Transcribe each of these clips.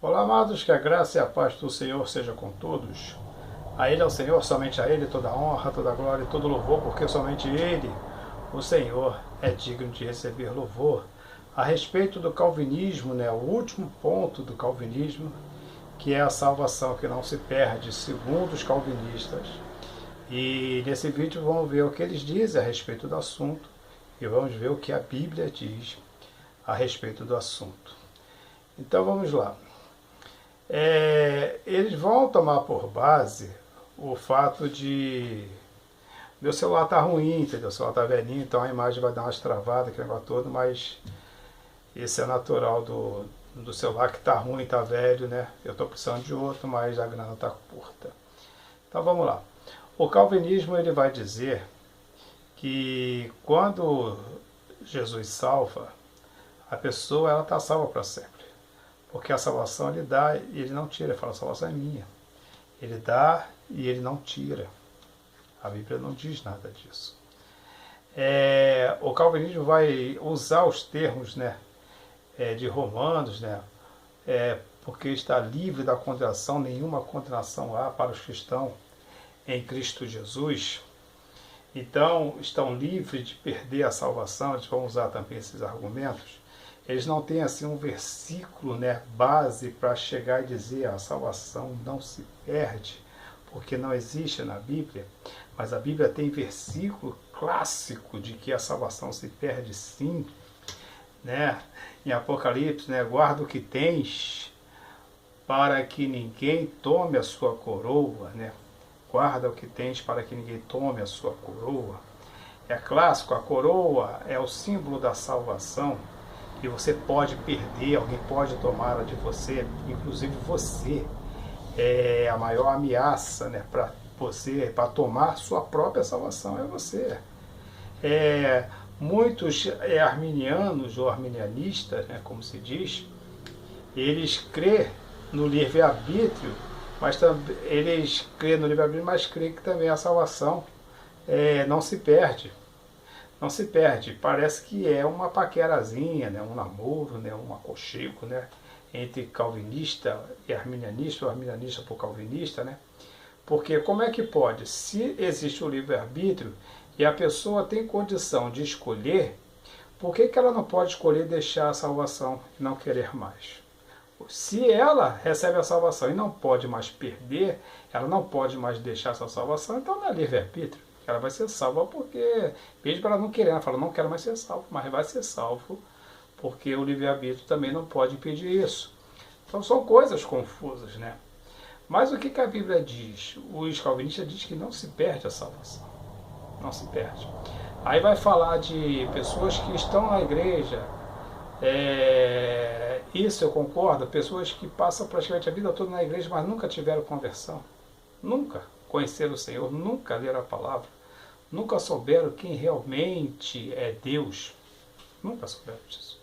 Olá, amados, que a graça e a paz do Senhor seja com todos. A Ele é o Senhor, somente a Ele toda honra, toda glória e todo louvor, porque somente Ele, o Senhor, é digno de receber louvor. A respeito do calvinismo, o último ponto do calvinismo, que é a salvação que não se perde, segundo os calvinistas. E nesse vídeo vamos ver o que eles dizem a respeito do assunto e vamos ver o que a Bíblia diz a respeito do assunto. Então vamos lá. Eles vão tomar por base o fato de meu celular tá ruim, entendeu? O celular tá velhinho, então a imagem vai dar umas travadas, aquele negócio todo, mas esse é natural do celular que tá ruim, tá velho, né? Eu tô precisando de outro, mas a grana tá curta. Então vamos lá. O calvinismo ele vai dizer que quando Jesus salva, a pessoa ela está salva para sempre. Porque a salvação ele dá e ele não tira. Ele fala, a salvação é minha. Ele dá e ele não tira. A Bíblia não diz nada disso. O calvinismo vai usar os termos de Romanos, porque está livre da condenação, nenhuma condenação há para os cristãos em Cristo Jesus. Então, estão livres de perder a salvação. Eles vão usar também esses argumentos. Eles não têm assim um versículo base para chegar e dizer a salvação não se perde, porque não existe na Bíblia, mas a Bíblia tem versículo clássico de que a salvação se perde sim, em Apocalipse, guarda o que tens para que ninguém tome a sua coroa, guarda o que tens para que ninguém tome a sua coroa. É clássico, a coroa é o símbolo da salvação, que você pode perder, alguém pode tomá-la de você, inclusive você é a maior ameaça para você, para tomar sua própria salvação, é você. Muitos arminianos ou arminianistas, como se diz, eles crêem no livre-arbítrio, mas eles crêem no livre-arbítrio, mas crêem que também a salvação não se perde. Não se perde, parece que é uma paquerazinha, um namoro, um aconchego, entre calvinista e arminianista, ou arminianista por calvinista, Porque como é que pode? Se existe o livre-arbítrio e a pessoa tem condição de escolher, por que ela não pode escolher deixar a salvação e não querer mais? Se ela recebe a salvação e não pode mais perder, ela não pode mais deixar essa salvação, então não é livre-arbítrio. Ela vai ser salva porque, mesmo para ela não querer, ela fala, não quero mais ser salvo, mas vai ser salvo porque o livre-arbítrio também não pode impedir isso. Então são coisas confusas, Mas o que a Bíblia diz? Os calvinistas dizem que não se perde a salvação. Não se perde. Aí vai falar de pessoas que estão na igreja, isso eu concordo, pessoas que passam praticamente a vida toda na igreja, mas nunca tiveram conversão. Nunca conheceram o Senhor, nunca leram a palavra, nunca souberam quem realmente é Deus. Nunca souberam disso.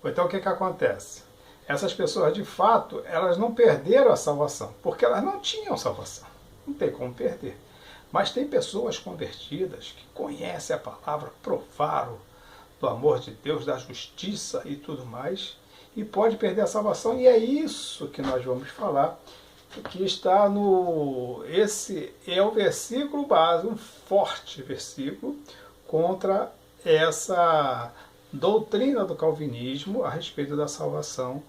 Então o que acontece? Essas pessoas, de fato, elas não perderam a salvação, porque elas não tinham salvação. Não tem como perder. Mas tem pessoas convertidas que conhecem a palavra, provaram do amor de Deus, da justiça e tudo mais, e pode perder a salvação, e é isso que nós vamos falar, que está esse é o versículo base, um forte versículo contra essa doutrina do calvinismo a respeito da salvação,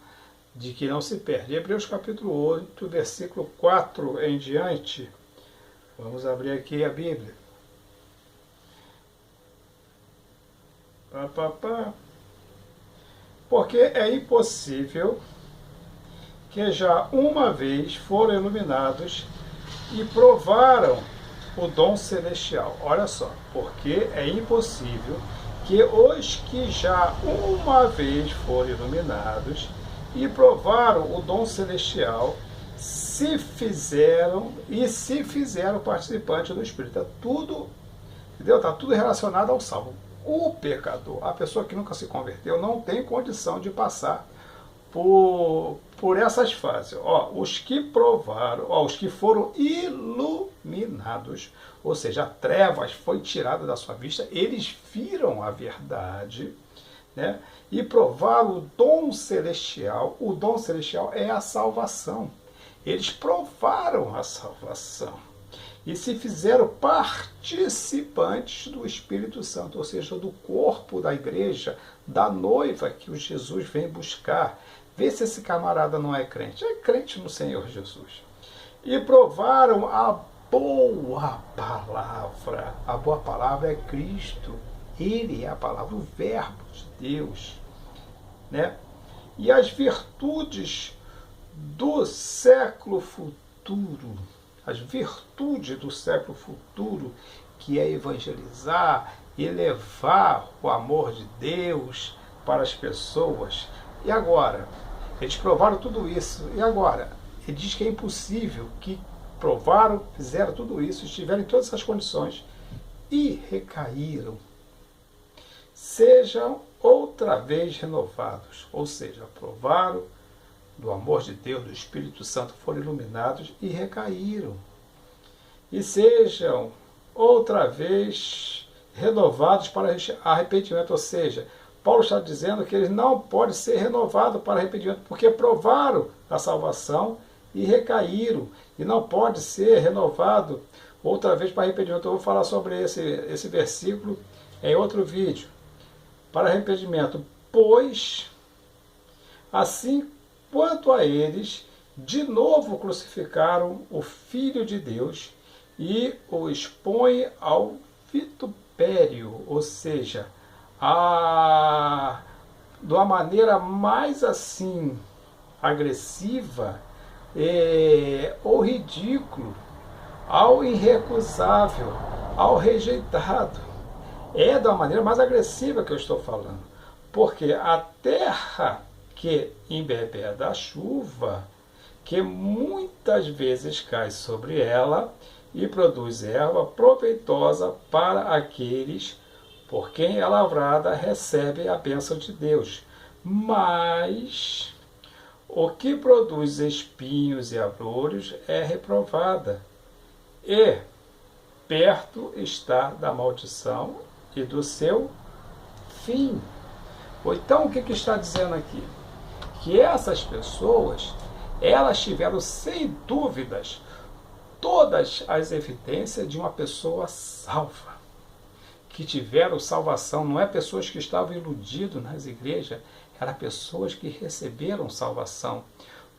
de que não se perde. Hebreus capítulo 8, versículo 4 em diante. Vamos abrir aqui a Bíblia. Porque é impossível que já uma vez foram iluminados e provaram o dom celestial. Olha só, porque é impossível que os que já uma vez foram iluminados e provaram o dom celestial se fizeram participantes do Espírito. Tá tudo, entendeu? Tá tudo relacionado ao salvo. O pecador, a pessoa que nunca se converteu, não tem condição de passar por essas fases. Os que provaram, os que foram iluminados, ou seja, a trevas foi tirada da sua vista, eles viram a verdade, e provaram o dom celestial. O dom celestial é a salvação. Eles provaram a salvação e se fizeram participantes do Espírito Santo, ou seja, do corpo da igreja, da noiva que o Jesus vem buscar. Vê se esse camarada não é crente no Senhor Jesus. E provaram a boa palavra. A boa palavra é Cristo. Ele é a palavra, o verbo de Deus, né? E as virtudes do século futuro, as virtudes do século futuro, que é evangelizar e levar o amor de Deus para as pessoas. E agora? Eles provaram tudo isso. E agora? Ele diz que é impossível, que provaram, fizeram tudo isso, estiveram em todas essas condições e recaíram. Sejam outra vez renovados, ou seja, provaram do amor de Deus, do Espírito Santo, foram iluminados e recaíram. E sejam outra vez renovados para arrependimento, ou seja, Paulo está dizendo que eles não podem ser renovados para arrependimento, porque provaram a salvação e recaíram, e não pode ser renovado outra vez para arrependimento. Eu vou falar sobre esse versículo em outro vídeo. Para arrependimento, pois, assim quanto a eles, de novo crucificaram o Filho de Deus e o expõem ao vitupério, ou seja, de uma maneira mais assim agressiva ou ridículo, ao irrecusável, ao rejeitado. É da maneira mais agressiva que eu estou falando, porque a terra que embebeda a chuva, que muitas vezes cai sobre ela e produz erva proveitosa para aqueles por quem é lavrada, recebe a bênção de Deus. Mas o que produz espinhos e abrolhos é reprovada, e perto está da maldição e do seu fim. Então, o que está dizendo aqui? Que essas pessoas, elas tiveram, sem dúvidas, todas as evidências de uma pessoa salva, que tiveram salvação. Não é pessoas que estavam iludidas nas igrejas, eram pessoas que receberam salvação.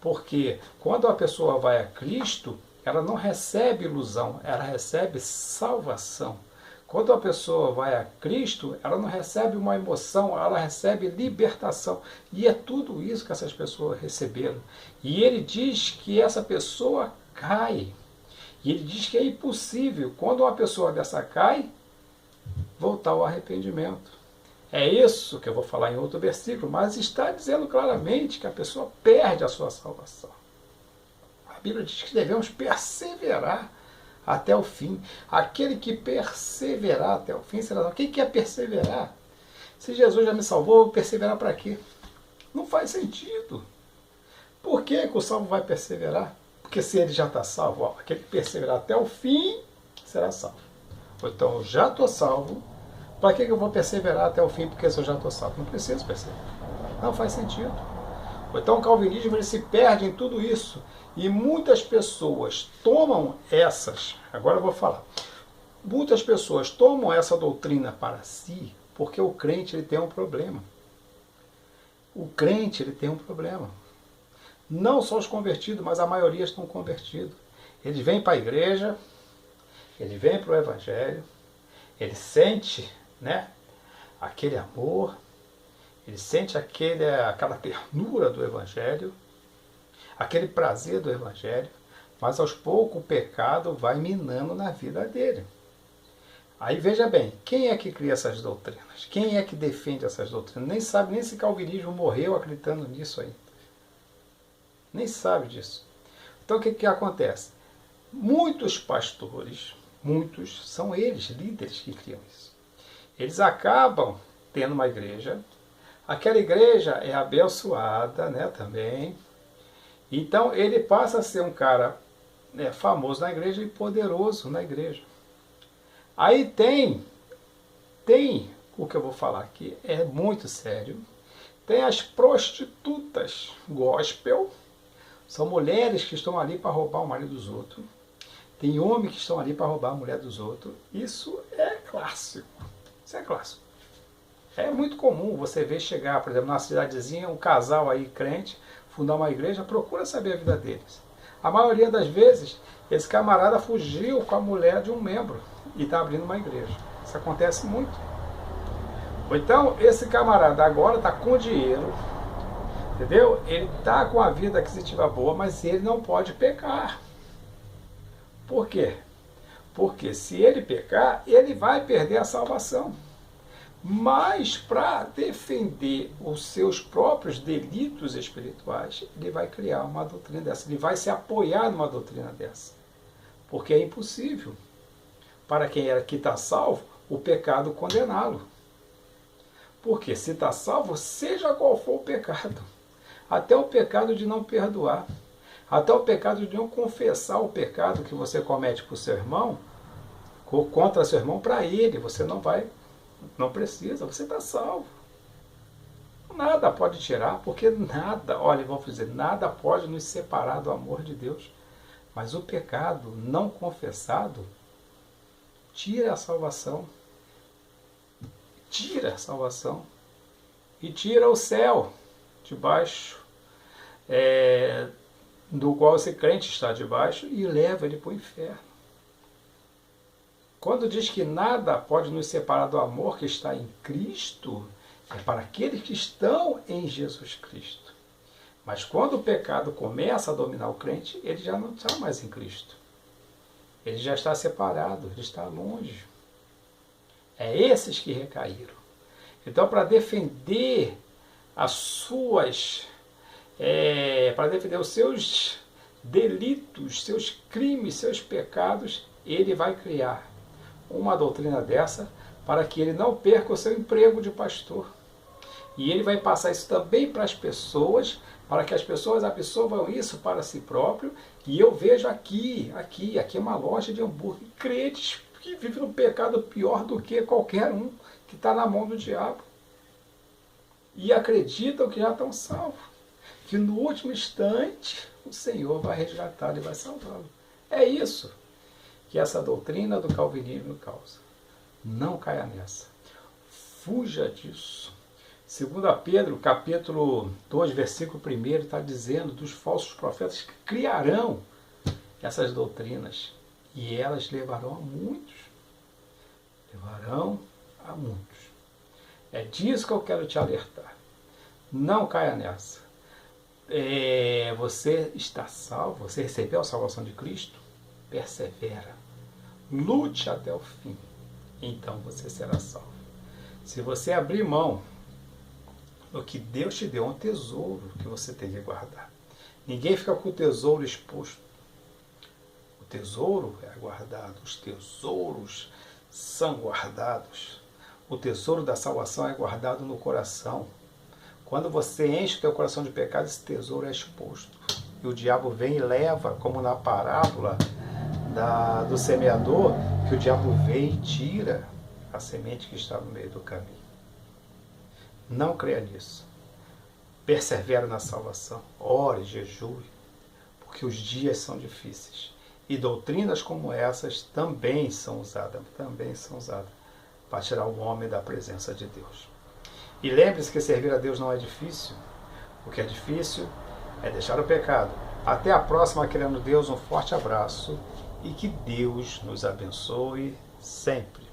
Porque quando a pessoa vai a Cristo, ela não recebe ilusão, ela recebe salvação. Quando a pessoa vai a Cristo, ela não recebe uma emoção, ela recebe libertação. E é tudo isso que essas pessoas receberam. E ele diz que essa pessoa cai. E ele diz que é impossível, quando uma pessoa dessa cai, voltar ao arrependimento. É isso que eu vou falar em outro versículo, mas está dizendo claramente que a pessoa perde a sua salvação. A Bíblia diz que devemos perseverar até o fim. Aquele que perseverar até o fim será salvo. Quem quer perseverar? Se Jesus já me salvou, eu vou perseverar para quê? Não faz sentido. Por que o salvo vai perseverar? Porque se ele já está salvo, aquele que perseverar até o fim será salvo. Então eu já estou salvo, para que eu vou perseverar até o fim? Porque se eu já estou salvo, não preciso perseverar. Não faz sentido. Então o calvinismo ele se perde em tudo isso. E muitas pessoas tomam agora eu vou falar, muitas pessoas tomam essa doutrina para si, porque o crente ele tem um problema. O crente ele tem um problema. Não só os convertidos, mas a maioria estão convertidos. Eles vêm para a igreja, ele vem para o Evangelho, ele sente, né, aquele amor, ele sente aquela ternura do Evangelho, aquele prazer do Evangelho, mas aos poucos o pecado vai minando na vida dele. Aí veja bem, quem é que cria essas doutrinas? Quem é que defende essas doutrinas? Nem sabe nem se calvinismo morreu acreditando nisso aí. Nem sabe disso. Então o que acontece? Muitos pastores, muitos, são eles, líderes, que criam isso. Eles acabam tendo uma igreja, aquela igreja é abençoada, né, também. Então ele passa a ser um cara, né, famoso na igreja e poderoso na igreja. Aí tem o que eu vou falar aqui, é muito sério, Tem as prostitutas gospel, são mulheres que estão ali para roubar o marido dos outros. Tem homens que estão ali para roubar a mulher dos outros. Isso é clássico. Isso é clássico. É muito comum você ver chegar, por exemplo, numa cidadezinha, um casal aí crente, fundar uma igreja, procura saber a vida deles. A maioria das vezes, esse camarada fugiu com a mulher de um membro e está abrindo uma igreja. Isso acontece muito. Ou então, esse camarada agora está com dinheiro, entendeu? Ele está com a vida aquisitiva boa, mas ele não pode pecar. Por quê? Porque se ele pecar, ele vai perder a salvação. Mas para defender os seus próprios delitos espirituais, ele vai criar uma doutrina dessa, ele vai se apoiar numa doutrina dessa. Porque é impossível, para quem está salvo, o pecado condená-lo. Porque se está salvo, seja qual for o pecado, até o pecado de não perdoar, até o pecado de não confessar o pecado que você comete com o seu irmão, contra seu irmão, para ele, você não precisa, você está salvo. Nada pode tirar, porque nada, olha, vamos dizer, nada pode nos separar do amor de Deus. Mas o pecado não confessado tira a salvação. Tira a salvação. E tira o céu debaixo, do qual esse crente está debaixo, e leva ele para o inferno. Quando diz que nada pode nos separar do amor que está em Cristo, é para aqueles que estão em Jesus Cristo. Mas quando o pecado começa a dominar o crente, ele já não está mais em Cristo. Ele já está separado, ele está longe. É esses que recaíram. Então, para defender para defender os seus delitos, seus crimes, seus pecados, ele vai criar uma doutrina dessa para que ele não perca o seu emprego de pastor. E ele vai passar isso também para as pessoas, para que as pessoas absorvam isso para si próprio. E eu vejo aqui é uma loja de hambúrguer, crentes que vivem no pecado pior do que qualquer um que está na mão do diabo. E acreditam que já estão salvos. Que no último instante o Senhor vai resgatá-lo e vai salvá-lo. É isso que essa doutrina do calvinismo causa. Não caia nessa. Fuja disso. 2 Pedro, capítulo 2, versículo 1, está dizendo dos falsos profetas que criarão essas doutrinas. E elas levarão a muitos. Levarão a muitos. É disso que eu quero te alertar. Não caia nessa. Você está salvo, você recebeu a salvação de Cristo? Persevera. Lute até o fim. Então você será salvo. Se você abrir mão do que Deus te deu, é um tesouro que você tem que guardar. Ninguém fica com o tesouro exposto. O tesouro é guardado. Os tesouros são guardados. O tesouro da salvação é guardado no coração. Quando você enche o teu coração de pecado, esse tesouro é exposto. E o diabo vem e leva, como na parábola do semeador, que o diabo vem e tira a semente que está no meio do caminho. Não creia nisso. Persevere na salvação. Ore, jejue, porque os dias são difíceis. E doutrinas como essas também são usadas para tirar o homem da presença de Deus. E lembre-se que servir a Deus não é difícil. O que é difícil é deixar o pecado. Até a próxima, querendo Deus, um forte abraço e que Deus nos abençoe sempre.